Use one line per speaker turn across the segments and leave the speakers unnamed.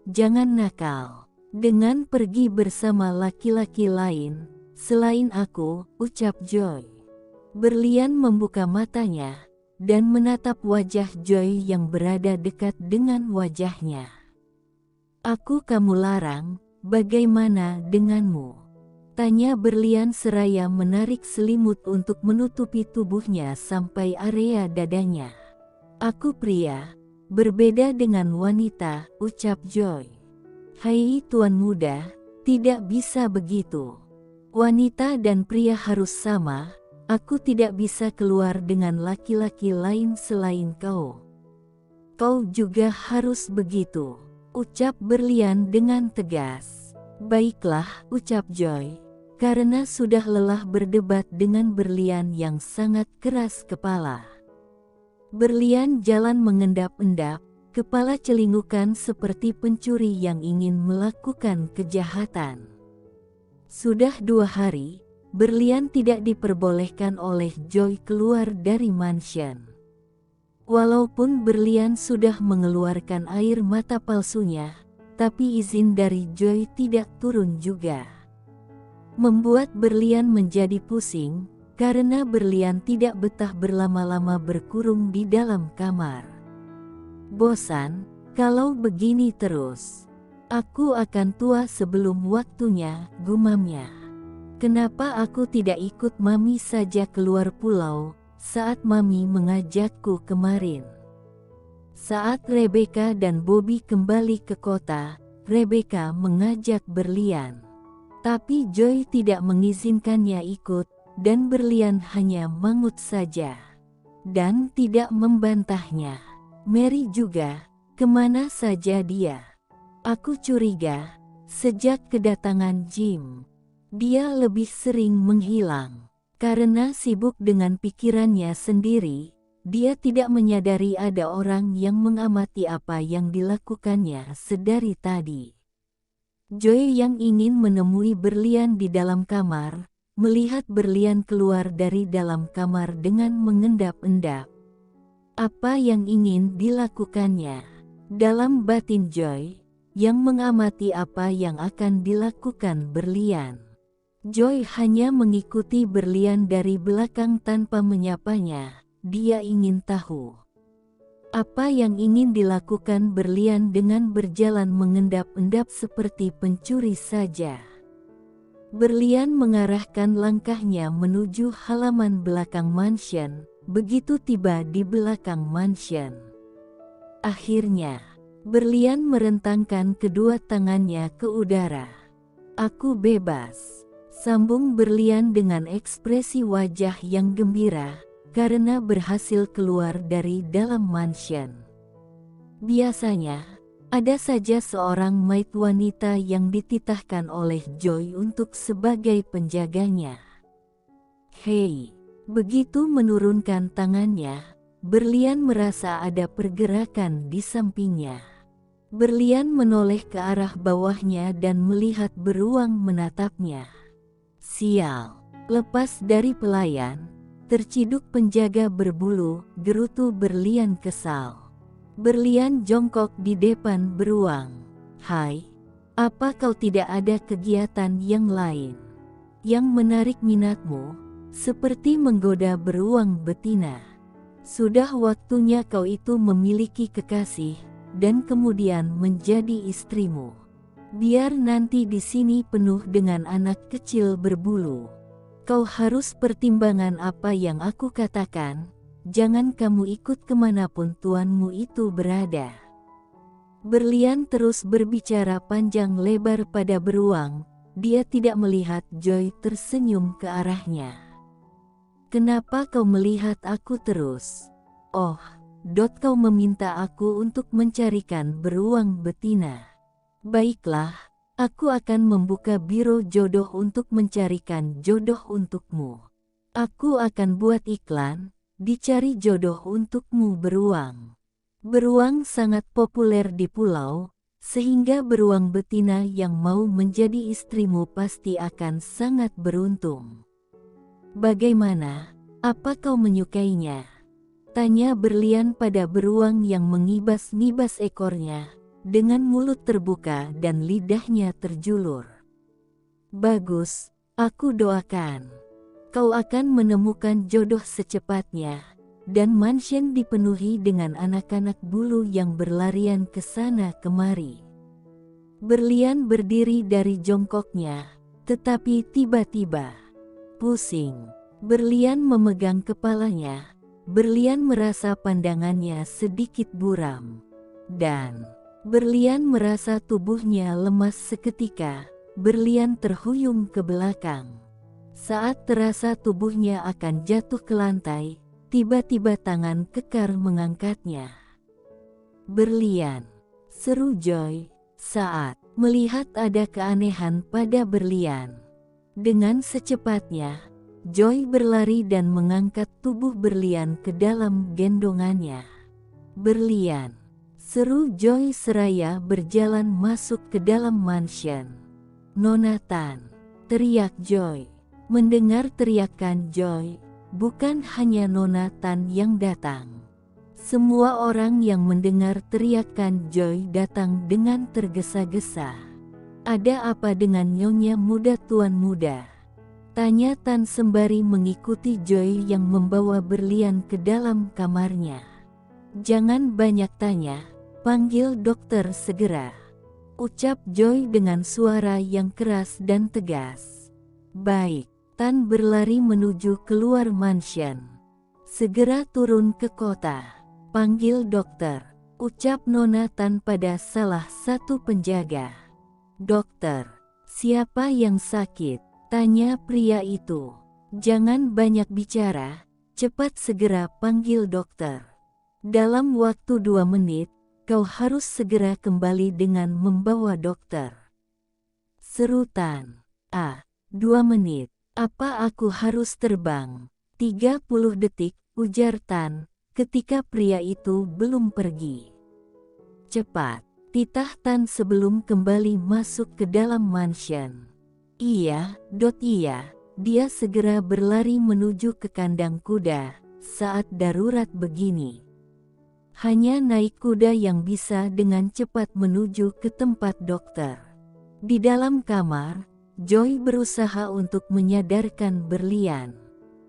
jangan nakal dengan pergi bersama laki-laki lain selain aku, ucap Joy. Berlian membuka matanya dan menatap wajah Joy yang berada dekat dengan wajahnya. Aku kamu larang, bagaimana denganmu? Tanya Berlian seraya menarik selimut untuk menutupi tubuhnya sampai area dadanya. Aku pria, berbeda dengan wanita, ucap Joy. Hai tuan muda, tidak bisa begitu. Wanita dan pria harus sama, aku tidak bisa keluar dengan laki-laki lain selain kau. Kau juga harus begitu, ucap Berlian dengan tegas. Baiklah, ucap Joy. Karena sudah lelah berdebat dengan Berlian yang sangat keras kepala. Berlian jalan mengendap-endap, kepala celingukan seperti pencuri yang ingin melakukan kejahatan. Sudah 2 hari, Berlian tidak diperbolehkan oleh Joy keluar dari mansion. Walaupun Berlian sudah mengeluarkan air mata palsunya, tapi izin dari Joy tidak turun juga. Membuat Berlian menjadi pusing, karena Berlian tidak betah berlama-lama berkurung di dalam kamar. Bosan, kalau begini terus. Aku akan tua sebelum waktunya, gumamnya. Kenapa aku tidak ikut Mami saja keluar pulau, saat Mami mengajakku kemarin? Saat Rebecca dan Bobby kembali ke kota, Rebecca mengajak Berlian. Tapi Joy tidak mengizinkannya ikut, dan Berlian hanya mangut saja. Dan tidak membantahnya. Mary juga, kemana saja dia? Aku curiga, sejak kedatangan Jim, dia lebih sering menghilang. Karena sibuk dengan pikirannya sendiri, dia tidak menyadari ada orang yang mengamati apa yang dilakukannya sedari tadi. Joy yang ingin menemui Berlian di dalam kamar, melihat Berlian keluar dari dalam kamar dengan mengendap-endap. Apa yang ingin dilakukannya? Dalam batin Joy, yang mengamati apa yang akan dilakukan Berlian. Joy hanya mengikuti Berlian dari belakang tanpa menyapanya, dia ingin tahu. Apa yang ingin dilakukan Berlian dengan berjalan mengendap-endap seperti pencuri saja. Berlian mengarahkan langkahnya menuju halaman belakang mansion, begitu tiba di belakang mansion. Akhirnya, Berlian merentangkan kedua tangannya ke udara. Aku bebas, sambung Berlian dengan ekspresi wajah yang gembira. Karena berhasil keluar dari dalam mansion. Biasanya, ada saja seorang maid wanita yang dititahkan oleh Joy untuk sebagai penjaganya. Hei, begitu menurunkan tangannya, Berlian merasa ada pergerakan di sampingnya. Berlian menoleh ke arah bawahnya dan melihat beruang menatapnya. Sial, lepas dari pelayan. Terciduk penjaga berbulu, gerutu Berlian kesal. Berlian jongkok di depan beruang. Hai, apa kau tidak ada kegiatan yang lain yang menarik minatmu, seperti menggoda beruang betina? Sudah waktunya kau itu memiliki kekasih, dan kemudian menjadi istrimu. Biar nanti di sini penuh dengan anak kecil berbulu. Kau harus pertimbangan apa yang aku katakan, jangan kamu ikut kemanapun tuanmu itu berada. Berlian terus berbicara panjang lebar pada beruang, dia tidak melihat Joy tersenyum ke arahnya. Kenapa kau melihat aku terus? Oh, kau meminta aku untuk mencarikan beruang betina. Baiklah. Aku akan membuka biro jodoh untuk mencarikan jodoh untukmu. Aku akan buat iklan, dicari jodoh untukmu beruang. Beruang sangat populer di pulau, sehingga beruang betina yang mau menjadi istrimu pasti akan sangat beruntung. Bagaimana? Apa kau menyukainya? Tanya Berlian pada beruang yang mengibas-ngibas ekornya, dengan mulut terbuka dan lidahnya terjulur. Bagus, aku doakan. Kau akan menemukan jodoh secepatnya, dan mansion dipenuhi dengan anak-anak bulu yang berlarian ke sana kemari. Berlian berdiri dari jongkoknya, tetapi tiba-tiba pusing. Berlian memegang kepalanya. Berlian merasa pandangannya sedikit buram. Dan Berlian merasa tubuhnya lemas seketika. Berlian terhuyung ke belakang. Saat terasa tubuhnya akan jatuh ke lantai, tiba-tiba tangan kekar mengangkatnya. Berlian, seru Joy, saat melihat ada keanehan pada Berlian. Dengan secepatnya, Joy berlari dan mengangkat tubuh Berlian ke dalam gendongannya. Berlian, seru Joy seraya berjalan masuk ke dalam mansion. Nona Tan, teriak Joy. Mendengar teriakan Joy, bukan hanya Nona Tan yang datang. Semua orang yang mendengar teriakan Joy datang dengan tergesa-gesa. Ada apa dengan nyonya muda tuan muda? Tanya Tan sembari mengikuti Joy yang membawa Berlian ke dalam kamarnya. Jangan banyak tanya, panggil dokter segera. Ucap Joy dengan suara yang keras dan tegas. Baik. Tan berlari menuju keluar mansion. Segera turun ke kota. Panggil dokter. Ucap Nona Tan pada salah satu penjaga. Dokter, siapa yang sakit? Tanya pria itu. Jangan banyak bicara, cepat segera panggil dokter. Dalam waktu 2 menit, kau harus segera kembali dengan membawa dokter. Seru Tan. 2 menit. Apa aku harus terbang? 30 detik, ujar Tan, ketika pria itu belum pergi. Cepat, titah Tan sebelum kembali masuk ke dalam mansion. Iya, dia segera berlari menuju ke kandang kuda saat darurat begini. Hanya naik kuda yang bisa dengan cepat menuju ke tempat dokter. Di dalam kamar, Joy berusaha untuk menyadarkan Berlian.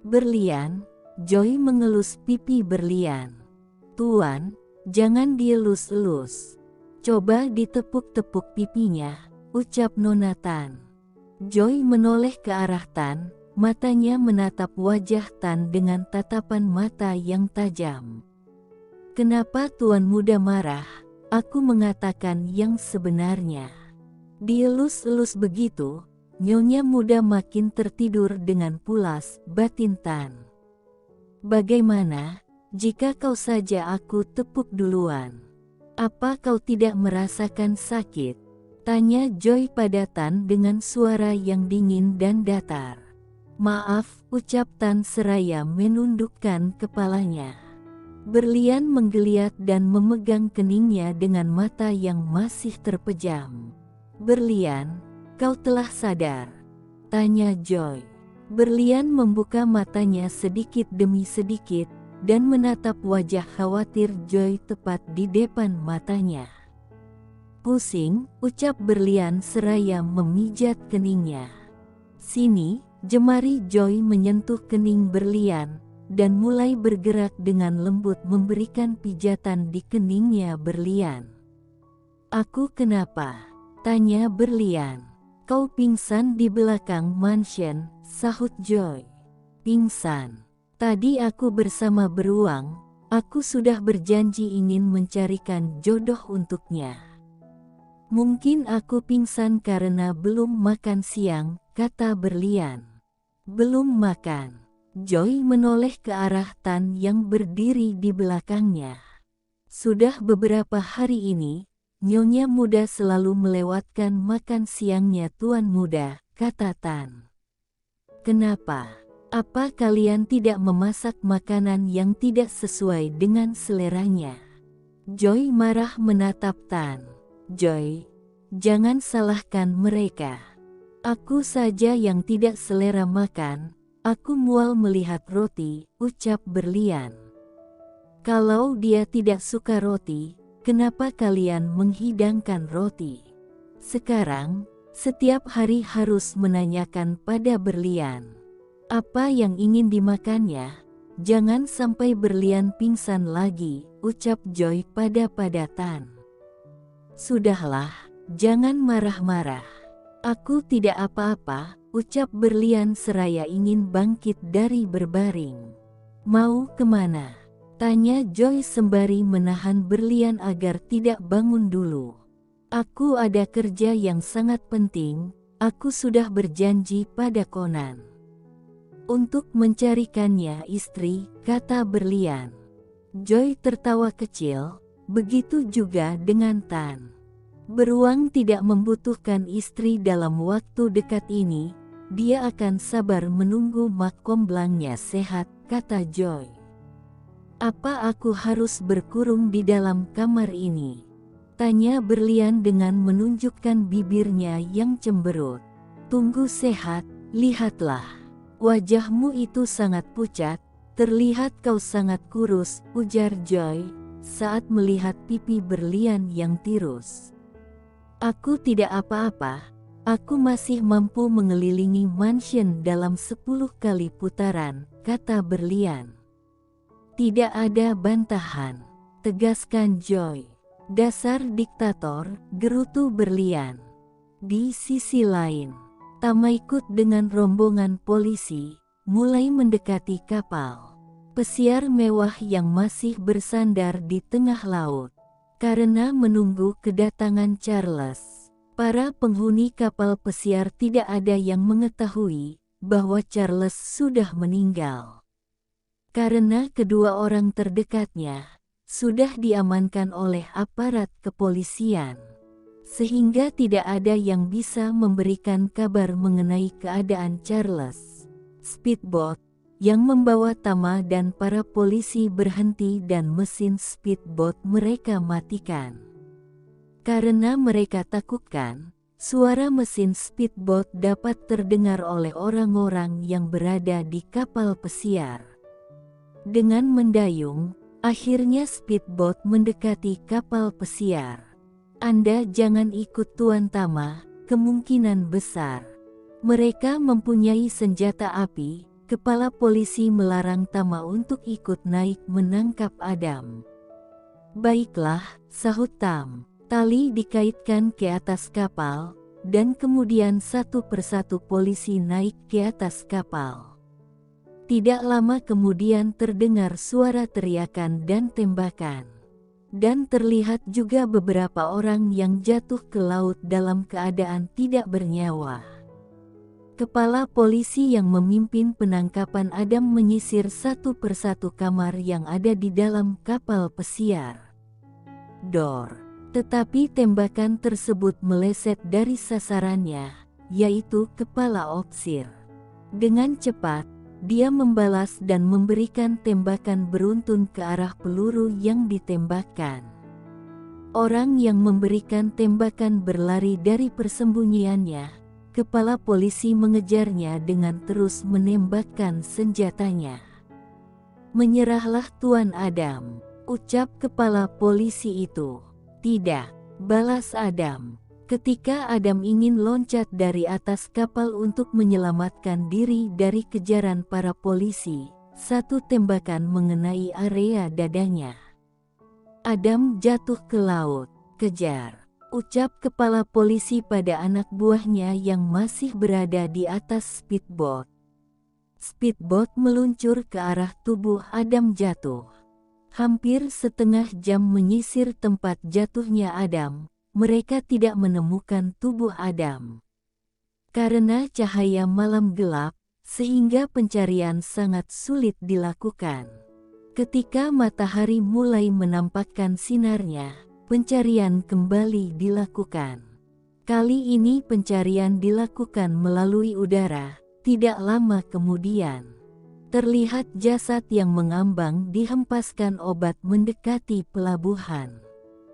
Berlian, Joy mengelus pipi Berlian. Tuan, jangan dielus-elus. Coba ditepuk-tepuk pipinya, ucap Nona Tan. Joy menoleh ke arah Tan, matanya menatap wajah Tan dengan tatapan mata yang tajam. Kenapa tuan muda marah? Aku mengatakan yang sebenarnya. Dielus-elus begitu, nyonya muda makin tertidur dengan pulas, batin Tan. Bagaimana, jika kau saja aku tepuk duluan? Apa kau tidak merasakan sakit? Tanya Joy pada Tan dengan suara yang dingin dan datar. Maaf, ucap Tan seraya menundukkan kepalanya. Berlian menggeliat dan memegang keningnya dengan mata yang masih terpejam. Berlian, kau telah sadar? Tanya Joy. Berlian membuka matanya sedikit demi sedikit, dan menatap wajah khawatir Joy tepat di depan matanya. Pusing, ucap Berlian seraya memijat keningnya. Sini, jemari Joy menyentuh kening Berlian, dan mulai bergerak dengan lembut memberikan pijatan di keningnya Berlian. Aku kenapa? Tanya Berlian. Kau pingsan di belakang mansion, sahut Joy. Pingsan. Tadi aku bersama beruang, aku sudah berjanji ingin mencarikan jodoh untuknya. Mungkin aku pingsan karena belum makan siang, kata Berlian. Belum makan. Joy menoleh ke arah Tan yang berdiri di belakangnya. Sudah beberapa hari ini, nyonya muda selalu melewatkan makan siangnya tuan muda, kata Tan. Kenapa? Apa kalian tidak memasak makanan yang tidak sesuai dengan seleranya? Joy marah menatap Tan. Joy, jangan salahkan mereka. Aku saja yang tidak selera makan, aku mual melihat roti, ucap Berlian. Kalau dia tidak suka roti, kenapa kalian menghidangkan roti? Sekarang, setiap hari harus menanyakan pada berlian. Apa yang ingin dimakannya? Jangan sampai berlian pingsan lagi, ucap Joy pada Padatan. Sudahlah, jangan marah-marah. Aku tidak apa-apa, ucap berlian seraya ingin bangkit dari berbaring. Mau kemana? Tanya Joy sembari menahan berlian agar tidak bangun dulu. Aku ada kerja yang sangat penting, aku sudah berjanji pada Conan untuk mencarikannya istri, kata berlian. Joy tertawa kecil, begitu juga dengan Tan. Beruang tidak membutuhkan istri dalam waktu dekat ini, dia akan sabar menunggu Mak Komblangnya sehat, kata Joy. Apa aku harus berkurung di dalam kamar ini? Tanya berlian dengan menunjukkan bibirnya yang cemberut. Tunggu sehat, lihatlah. Wajahmu itu sangat pucat, terlihat kau sangat kurus, ujar Joy, saat melihat pipi berlian yang tirus. Aku tidak apa-apa, aku masih mampu mengelilingi mansion dalam 10 kali putaran, kata berlian. Tidak ada bantahan, tegaskan Joy. Dasar diktator, gerutu berlian. Di sisi lain, Tama ikut dengan rombongan polisi, mulai mendekati kapal pesiar mewah yang masih bersandar di tengah laut. Karena menunggu kedatangan Charles, para penghuni kapal pesiar tidak ada yang mengetahui bahwa Charles sudah meninggal. Karena kedua orang terdekatnya sudah diamankan oleh aparat kepolisian, sehingga tidak ada yang bisa memberikan kabar mengenai keadaan Charles. Speedboat yang membawa Tama dan para polisi berhenti dan mesin speedboat mereka matikan. Karena mereka takutkan suara mesin speedboat dapat terdengar oleh orang-orang yang berada di kapal pesiar. Dengan mendayung, akhirnya speedboat mendekati kapal pesiar. Anda jangan ikut Tuan Tama, kemungkinan besar mereka mempunyai senjata api. Kepala polisi melarang Tama untuk ikut naik menangkap Adam. Baiklah, sahut Tam. Tali dikaitkan ke atas kapal, dan kemudian satu persatu polisi naik ke atas kapal. Tidak lama kemudian terdengar suara teriakan dan tembakan. Dan terlihat juga beberapa orang yang jatuh ke laut dalam keadaan tidak bernyawa. Kepala polisi yang memimpin penangkapan Adam menyisir satu persatu kamar yang ada di dalam kapal pesiar. Tetapi tembakan tersebut meleset dari sasarannya, yaitu kepala Opsir. Dengan cepat, dia membalas dan memberikan tembakan beruntun ke arah peluru yang ditembakkan. Orang yang memberikan tembakan berlari dari persembunyiannya. Kepala polisi mengejarnya dengan terus menembakkan senjatanya. Menyerahlah Tuan Adam, ucap kepala polisi itu. Tidak, balas Adam. Ketika Adam ingin loncat dari atas kapal untuk menyelamatkan diri dari kejaran para polisi, satu tembakan mengenai area dadanya. Adam jatuh ke laut. Kejar, ucap kepala polisi pada anak buahnya yang masih berada di atas speedboat. Speedboat meluncur ke arah tubuh Adam jatuh. Hampir setengah jam menyisir tempat jatuhnya Adam, mereka tidak menemukan tubuh Adam. Karena cahaya malam gelap, sehingga pencarian sangat sulit dilakukan. Ketika matahari mulai menampakkan sinarnya, pencarian kembali dilakukan. Kali ini pencarian dilakukan melalui udara. Tidak lama kemudian, terlihat jasad yang mengambang dihempaskan obat mendekati pelabuhan.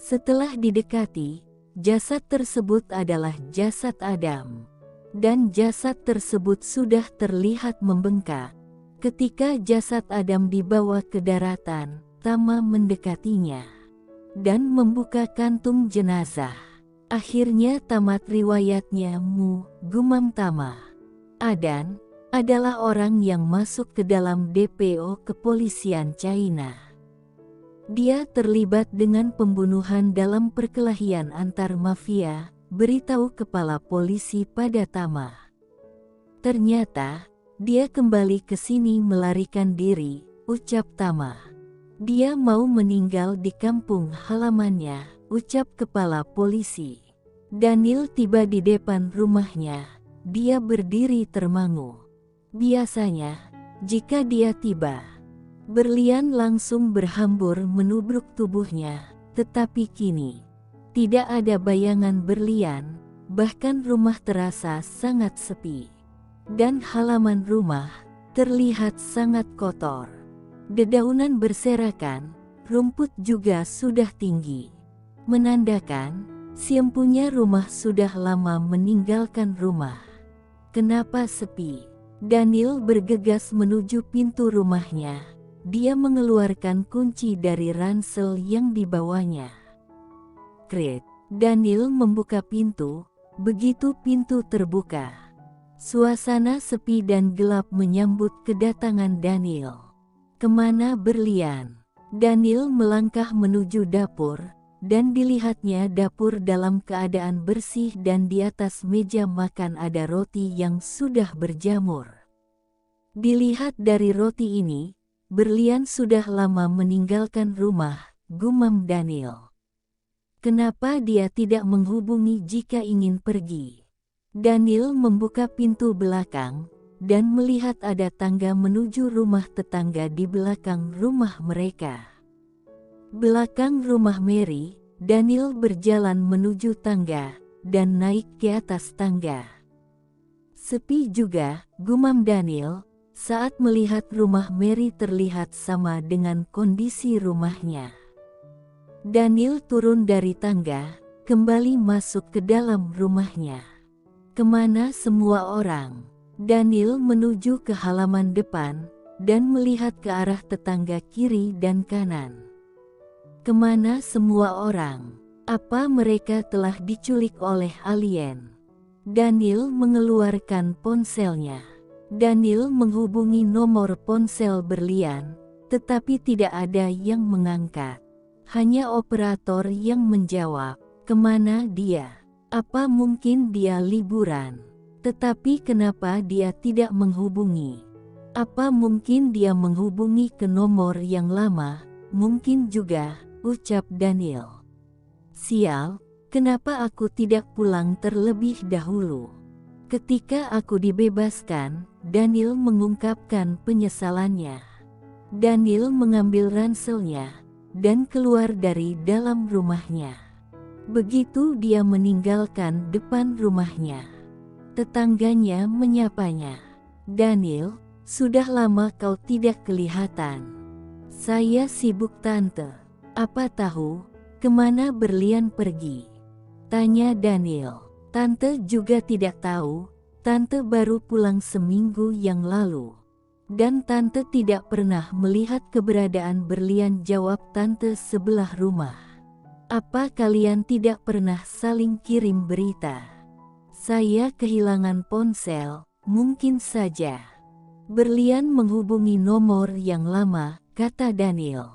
Setelah didekati, jasad tersebut adalah jasad Adam. Dan jasad tersebut sudah terlihat membengkak. Ketika jasad Adam dibawa ke daratan, Tama mendekatinya. dan membuka kantung jenazah. Akhirnya tamat riwayatnya gumam Tama. Adan adalah orang yang masuk ke dalam DPO kepolisian China. Dia terlibat dengan pembunuhan dalam perkelahian antar mafia, beritahu kepala polisi pada Tama. Ternyata, dia kembali ke sini melarikan diri, ucap Tama. Dia mau meninggal di kampung halamannya, ucap kepala polisi. Daniel tiba di depan rumahnya. Dia berdiri termangu. Biasanya, jika dia tiba, berlian langsung berhambur menubruk tubuhnya, tetapi kini, tidak ada bayangan berlian, bahkan rumah terasa sangat sepi. Dan halaman rumah terlihat sangat kotor. Dedaunan berserakan, rumput juga sudah tinggi. Menandakan, si empunya rumah sudah lama meninggalkan rumah. Kenapa sepi? Daniel bergegas menuju pintu rumahnya. Dia mengeluarkan kunci dari ransel yang dibawanya. Kret, Daniel membuka pintu. Begitu pintu terbuka, suasana sepi dan gelap menyambut kedatangan Daniel. Kemana berlian? Daniel melangkah menuju dapur, dan dilihatnya dapur dalam keadaan bersih dan di atas meja makan ada roti yang sudah berjamur. Dilihat dari roti ini, berlian sudah lama meninggalkan rumah, gumam Daniel. Kenapa dia tidak menghubungi jika ingin pergi? Daniel membuka pintu belakang, dan melihat ada tangga menuju rumah tetangga di belakang rumah mereka. Belakang rumah Mary, Daniel berjalan menuju tangga, dan naik ke atas tangga. Sepi juga, gumam Daniel, saat melihat rumah Mary terlihat sama dengan kondisi rumahnya. Daniel turun dari tangga, kembali masuk ke dalam rumahnya. Kemana semua orang? Daniel menuju ke halaman depan, dan melihat ke arah tetangga kiri dan kanan. Kemana semua orang? Apa mereka telah diculik oleh alien? Daniel mengeluarkan ponselnya. Daniel menghubungi nomor ponsel berlian, tetapi tidak ada yang mengangkat. Hanya operator yang menjawab. Kemana dia? Apa mungkin dia liburan? Tetapi kenapa dia tidak menghubungi? Apa mungkin dia menghubungi ke nomor yang lama? Mungkin juga, ucap Daniel. Sial, kenapa aku tidak pulang terlebih dahulu? Ketika aku dibebaskan, Daniel mengungkapkan penyesalannya. Daniel mengambil ranselnya, dan keluar dari dalam rumahnya. Begitu dia meninggalkan depan rumahnya, tetangganya menyapanya. Daniel, sudah lama kau tidak kelihatan. Saya sibuk tante. Apa tahu, kemana berlian pergi? Tanya Daniel. Tante juga tidak tahu, tante baru pulang seminggu yang lalu. Dan tante tidak pernah melihat keberadaan berlian, jawab tante sebelah rumah. Apa kalian tidak pernah saling kirim berita? Saya kehilangan ponsel, mungkin saja. Berlian menghubungi nomor yang lama, kata Daniel.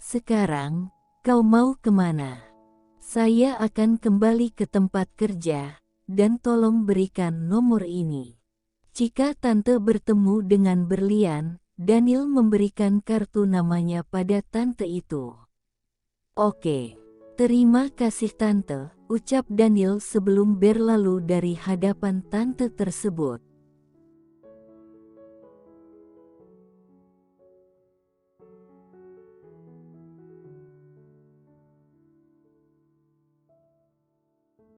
Sekarang, kau mau kemana? Saya akan kembali ke tempat kerja, dan tolong berikan nomor ini. Jika tante bertemu dengan berlian, Daniel memberikan kartu namanya pada tante itu. Oke, terima kasih tante, ucap Daniel sebelum berlalu dari hadapan tante tersebut.